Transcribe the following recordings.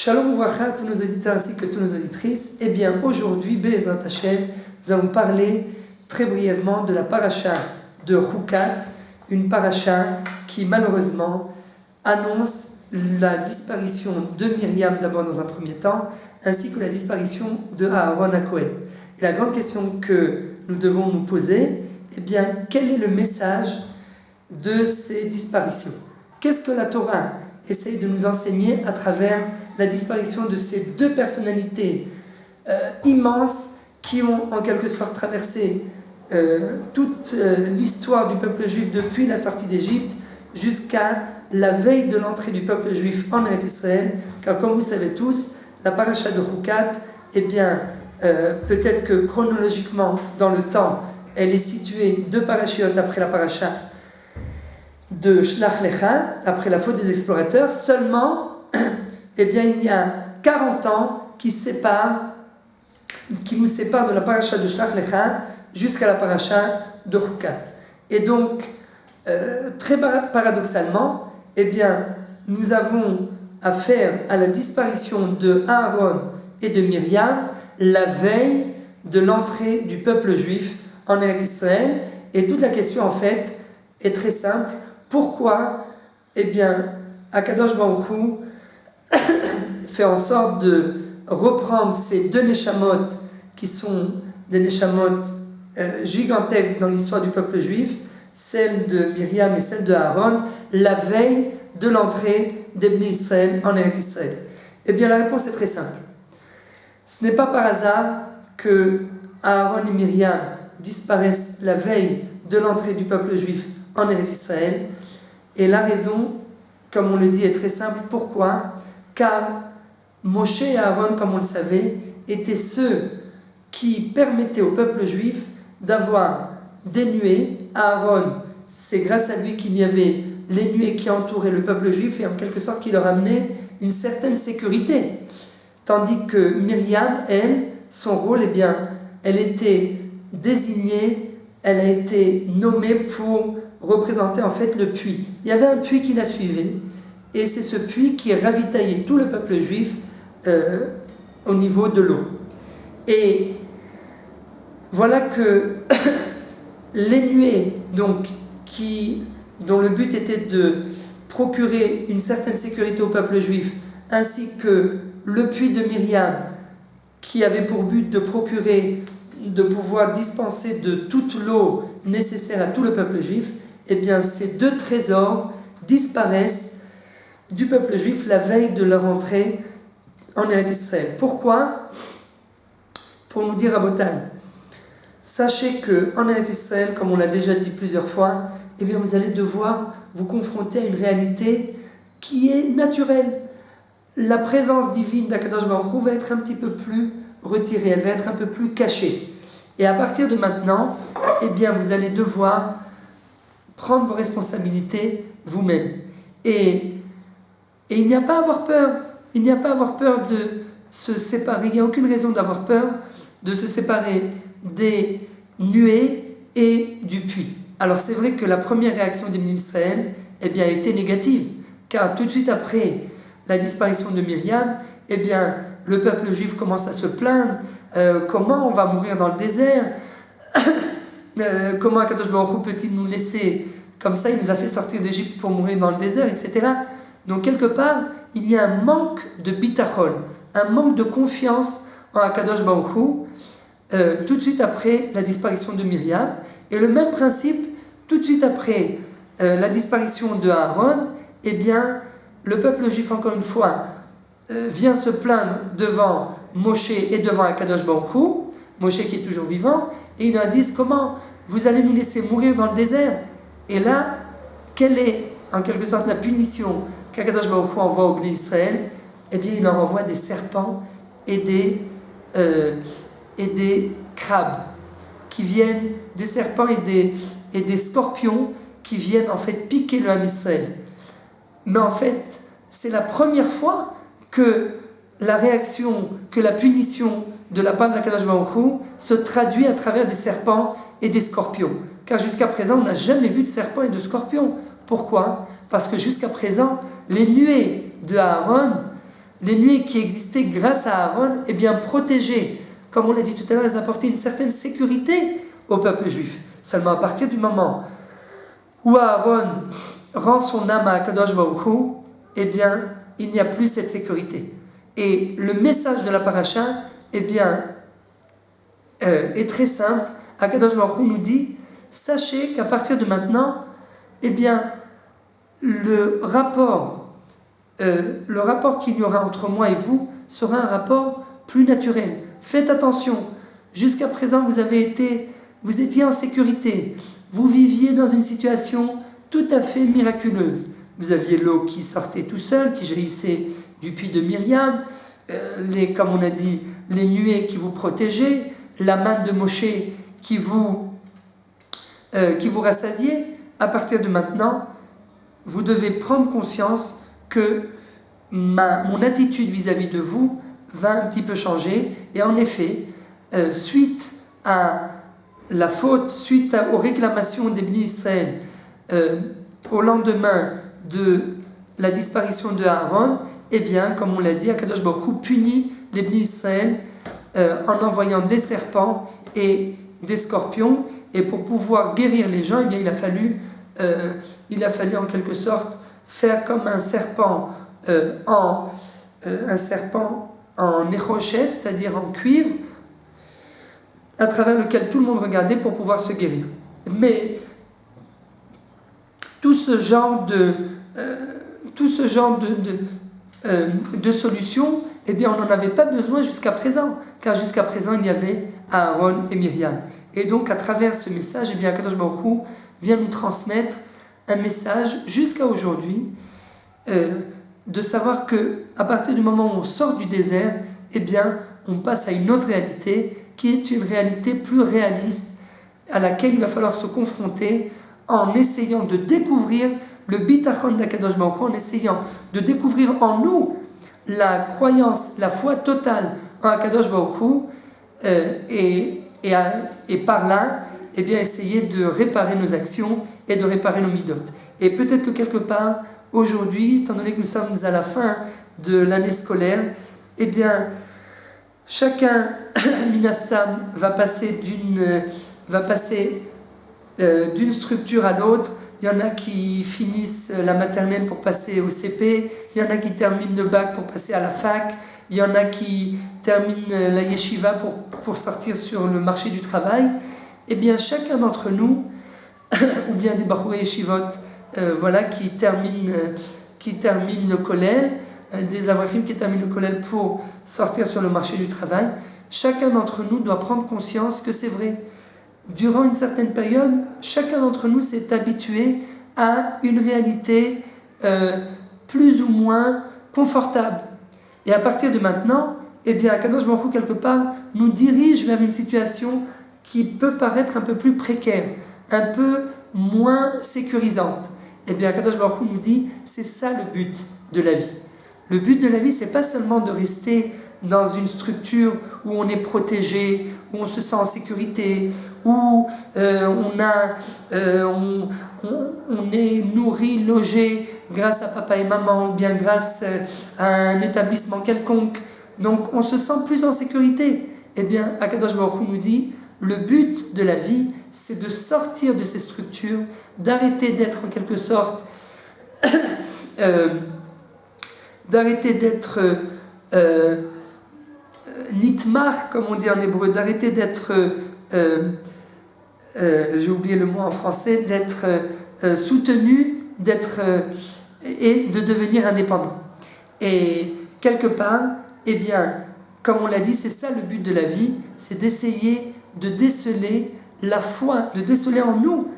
Shalom Ouvracha, tous nos auditeurs ainsi que toutes nos auditrices. Eh bien, aujourd'hui, Be'ezrat Hashem, nous allons parler très brièvement de la paracha de Chukat, une paracha qui malheureusement annonce la disparition de Myriam d'abord dans un premier temps, ainsi que la disparition de Aaron HaKohen. Et la grande question que nous devons nous poser, eh bien, quel est le message de ces disparitions? Qu'est-ce que la Torah essaye de nous enseigner à travers la disparition de ces deux personnalités immenses qui ont en quelque sorte traversé toute l'histoire du peuple juif depuis la sortie d'Égypte jusqu'à la veille de l'entrée du peuple juif en Eretz Israël, car comme vous le savez tous, la paracha de Chukat, eh bien, peut-être que chronologiquement dans le temps, elle est située deux parachiotes après la paracha de Shlach Lecha, après la faute des explorateurs, seulement, eh bien, il y a 40 ans qui nous séparent de la paracha de Shlach Lecha jusqu'à la paracha de Chukat. Et donc, très paradoxalement, eh bien, nous avons affaire à la disparition de Aaron et de Myriam la veille de l'entrée du peuple juif en Eretz Israël. Et toute la question, en fait, est très simple. Pourquoi, eh bien, Akadosh Baruch Hu fait en sorte de reprendre ces deux neshamot qui sont des neshamot gigantesques dans l'histoire du peuple juif, celle de Myriam et celle de Aaron, la veille de l'entrée des Bnei Israël en Eretz Israël? Eh bien, la réponse est très simple. Ce n'est pas par hasard que Aaron et Myriam disparaissent la veille de l'entrée du peuple juif en Eretz Israël. Et la raison, comme on le dit, est très simple. Pourquoi? Car Moshe et Aaron, comme on le savait, étaient ceux qui permettaient au peuple juif d'avoir des nuées. Aaron, c'est grâce à lui qu'il y avait les nuées qui entouraient le peuple juif et en quelque sorte qui leur amenaient une certaine sécurité. Tandis que Myriam, elle, son rôle, eh bien, elle était désignée, elle a été nommée pour représenter en fait le puits. Il y avait un puits qui la suivait, et c'est ce puits qui ravitaillait tout le peuple juif au niveau de l'eau. Et voilà que les nuées, donc, dont le but était de procurer une certaine sécurité au peuple juif, ainsi que le puits de Myriam, qui avait pour but de pouvoir dispenser de toute l'eau nécessaire à tout le peuple juif, eh bien, ces deux trésors disparaissent du peuple juif la veille de leur entrée en Eretz Israël. Pourquoi? Pour nous dire à Botaï, sachez qu'en Eretz Israël, comme on l'a déjà dit plusieurs fois, eh bien, vous allez devoir vous confronter à une réalité qui est naturelle. La présence divine d'Akadosh Baruch Hu va être un petit peu plus retirée, elle va être un peu plus cachée. Et à partir de maintenant, eh bien, vous allez devoir prendre vos responsabilités vous-même. Et il n'y a pas à avoir peur. Il n'y a pas à avoir peur de se séparer. Il n'y a aucune raison d'avoir peur de se séparer des nuées et du puits. Alors c'est vrai que la première réaction des Bnei Israël, eh bien, a été négative. Car tout de suite après la disparition de Myriam, eh bien, le peuple juif commence à se plaindre. Comment on va mourir dans le désert? Comment Akadosh Baruch Hu peut-il nous laisser comme ça? Il nous a fait sortir d'Égypte pour mourir dans le désert, etc. Donc quelque part, il y a un manque de bitachon, un manque de confiance en Akadosh Baruch Hu, tout de suite après la disparition de Myriam. Et le même principe, tout de suite après la disparition de Aaron, eh bien, le peuple juif, encore une fois, vient se plaindre devant Moshe et devant Akadosh Baruch Hu, Moshe qui est toujours vivant, et ils leur disent: comment vous allez nous laisser mourir dans le désert? Et là, quelle est en quelque sorte la punition qu'Akadosh Baruch Hu envoie au Bnei Israël? Eh bien, il leur envoie des serpents et des crabes qui viennent, des serpents et des scorpions qui viennent en fait piquer le Ham Israël. Mais en fait, c'est la première fois que la réaction, que la punition de la part d'Akadosh Baruch Hu se traduit à travers des serpents et des scorpions. Car jusqu'à présent, on n'a jamais vu de serpents et de scorpions. Pourquoi? Parce que jusqu'à présent, les nuées de Aaron les nuées qui existaient grâce à Aaron, eh bien protégées. Comme on l'a dit tout à l'heure, elles apportaient une certaine sécurité au peuple juif. Seulement à partir du moment où Aaron rend son âme à Akadosh Baruch Hu, eh bien, il n'y a plus cette sécurité. Et le message de la paracha, eh bien, est très simple. Akadosh Baruch Hu nous dit, sachez qu'à partir de maintenant, eh bien, le rapport qu'il y aura entre moi et vous sera un rapport plus naturel. Faites attention. Jusqu'à présent, vous étiez en sécurité. Vous viviez dans une situation tout à fait miraculeuse. Vous aviez l'eau qui sortait tout seul, qui jaillissait du puits de Myriam, comme on a dit, les nuées qui vous protégeaient, la manne de Moshe qui vous rassasiait. À partir de maintenant, vous devez prendre conscience que mon attitude vis-à-vis de vous va un petit peu changer. Et en effet, suite à la faute, suite aux réclamations des Bnei Israël, au lendemain de la disparition de Aaron, eh bien, comme on l'a dit, Akadosh Baruch Hu punit les Bnei Israël en envoyant des serpents et des scorpions. Et pour pouvoir guérir les gens, eh bien, il a fallu en quelque sorte faire comme un serpent en néchochet, c'est-à-dire en cuivre, à travers lequel tout le monde regardait pour pouvoir se guérir. Mais tout ce genre de solutions, eh bien, on n'en avait pas besoin jusqu'à présent, car jusqu'à présent, il y avait Aaron et Myriam. Et donc, à travers ce message, eh bien, Akadosh Baruch Hu vient nous transmettre un message jusqu'à aujourd'hui, de savoir qu'à partir du moment où on sort du désert, eh bien, on passe à une autre réalité, qui est une réalité plus réaliste, à laquelle il va falloir se confronter en essayant de découvrir le bitachon d'Akadosh Baruch Hu, en essayant de découvrir en nous la croyance, la foi totale en Akadosh Baruch Hu, et par là, eh bien, essayer de réparer nos actions et de réparer nos midotes. Et peut-être que quelque part, aujourd'hui, étant donné que nous sommes à la fin de l'année scolaire, eh bien, chacun, Minastam, va passer d'une structure à l'autre. Il y en a qui finissent la maternelle pour passer au CP, il y en a qui terminent le bac pour passer à la fac, il y en a qui terminent la yeshiva pour sortir sur le marché du travail. Eh bien, chacun d'entre nous, ou bien des Bachourei Yeshivot, qui terminent le kollel, des Avrahim qui terminent le kollel pour sortir sur le marché du travail, chacun d'entre nous doit prendre conscience que c'est vrai. Durant une certaine période, chacun d'entre nous s'est habitué à une réalité plus ou moins confortable. Et à partir de maintenant, eh bien, Akadosh Baruch Hu, quelque part, nous dirige vers une situation qui peut paraître un peu plus précaire, un peu moins sécurisante. Eh bien, Akadosh Baruch Hu nous dit, c'est ça le but de la vie. Le but de la vie, c'est pas seulement de rester dans une structure où on est protégé, où on se sent en sécurité, où on est nourri, logé grâce à papa et maman, ou bien grâce à un établissement quelconque. Donc on se sent plus en sécurité. Eh bien, Akadosh Baruch Hu nous dit, le but de la vie, c'est de sortir de ces structures, d'arrêter d'être en quelque sorte, d'arrêter d'être nitmar, comme on dit en hébreu, d'arrêter d'être, j'ai oublié le mot en français, d'être soutenu, et de devenir indépendant. Et quelque part, eh bien, comme on l'a dit, c'est ça le but de la vie, c'est d'essayer de déceler la foi, de déceler en nous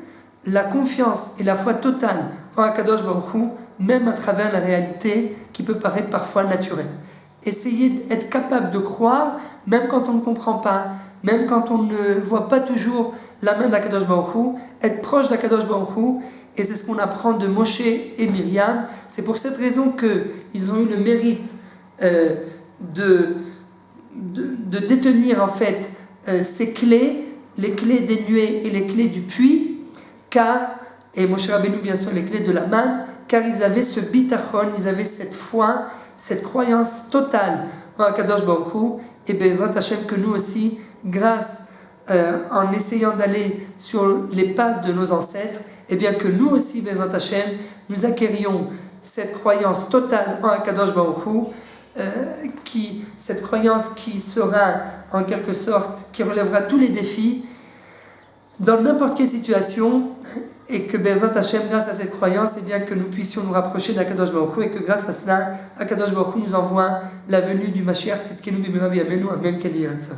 la confiance et la foi totale en Akadosh Baruch Hu, même à travers la réalité qui peut paraître parfois naturelle. Essayer d'être capable de croire, même quand on ne comprend pas, même quand on ne voit pas toujours la main d'Akadosh Baruch Hu, être proche d'Akadosh Baruch Hu, et c'est ce qu'on apprend de Moshe et Myriam. C'est pour cette raison qu'ils ont eu le mérite de détenir en fait ces clés, les clés des nuées et les clés du puits, et Moshe Rabbeinu bien sûr les clés de la manne, car ils avaient ce bitachon, ils avaient cette foi cette croyance totale en Akadosh Baruch Hu, et Bezrat Hashem que nous aussi, grâce en essayant d'aller sur les pas de nos ancêtres, et bien que nous aussi, Bezrat Hashem, nous acquérions cette croyance totale en Akadosh Baruch Hu, cette croyance qui sera en quelque sorte, qui relèvera tous les défis dans n'importe quelle situation, et que Bezrat Hashem, grâce à cette croyance, et bien que nous puissions nous rapprocher d'Akadosh Baruch Hu, et que grâce à cela, Akadosh Baruch Hu nous envoie la venue du Mashiach Tzidkenu B'Mirav Yameinu, Amen Keli Yirtzeh.